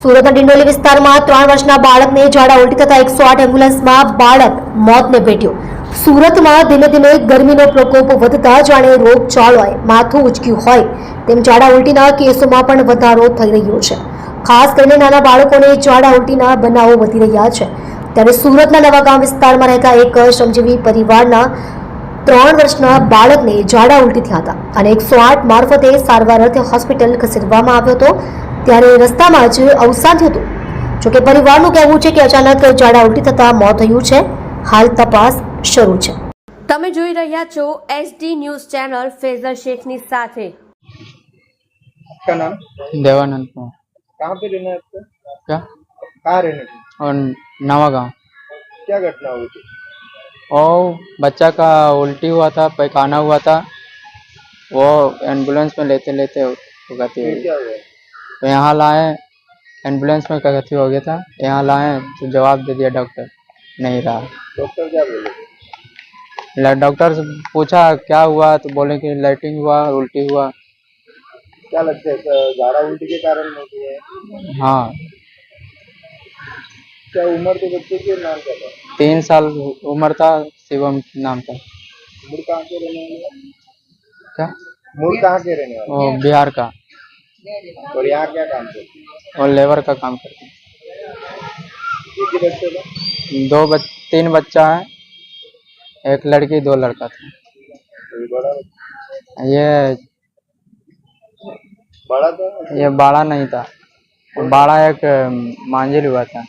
સુરતના ડિંડોલી વિસ્તારમાં 3 વર્ષના બાળકને ઝાડા ઉલટી થતા 108 એમ્બ્યુલન્સમાં બાળક મોતને ભેટ્યું। સુરતમાં ધીમે ધીમે ગરમીનો પ્રકોપ વધતા જાણે રોગચાળોએ માથું ઉચક્યું હોય તેમ ઝાડા ઉલટીના કેસોમાં પણ વધારો થઈ રહ્યો છે। ખાસ કરીને નાના બાળકોને ઝાડા ઉલટીના બનાવો વધી રહ્યા છે। ત્યારે સુરતના નવાગામ વિસ્તારમાં રહેતા એક શ્રમજીવી પરિવારના 3 વર્ષના બાળકને ઝાડા ઉલટી થયા હતા અને 108 મારફતે સારવાર અર્થે હોસ્પિટલ ખસેડવામાં આવ્યો હતો। ત્યારે રસ્તામાં જ અવસાન થયું હતું। જોકે પરિવારનું કહેવું છે કે અચાનક ઝાડા ઉલટી થતા મોત થયું છે। હાલ તપાસ શરૂ છે। તમે જોઈ રહ્યા છો SD ન્યૂઝ ચેનલ ફૈઝલ શેખની સાથે। आपका नाम? देवानंद कुमार। कहाँ पे रहना है आपको? क्या? कहाँ रहने की? और नवा गाँव। क्या घटना हुई थी? और बच्चा का उल्टी हुआ था, पैखाना हुआ था, वो एम्बुलेंस में लेते लेते गति फिर हुई। क्या हुआ? तो यहाँ लाए, एम्बुलेंस में गति हो गया था, यहाँ लाए तो जवाब दे दिया डॉक्टर नहीं रहा। डॉक्टर क्या बोले? डॉक्टर से पूछा क्या हुआ तो बोले कि लाइटिंग हुआ, उल्टी हुआ। क्या लगता है झाड़ा उल्टी के कारण होती है? हाँ, क्या उम्र तो बच्चे के नाम क्या था? 3 साल उम्र था, शिवम नाम था। मूल कहाँ के रहने वाले? क्या? मूल कहाँ के रहने वाले? वो बिहार का, और यहाँ क्या काम करते? और लेबर का काम करते हैं। एक ही बच्चे का? 3 बच्चा है, एक लड़की 2 लड़का था। कोई बड़ा बड़ा था? ये बड़ा नहीं था, बड़ा एक मांझिल हुआ था।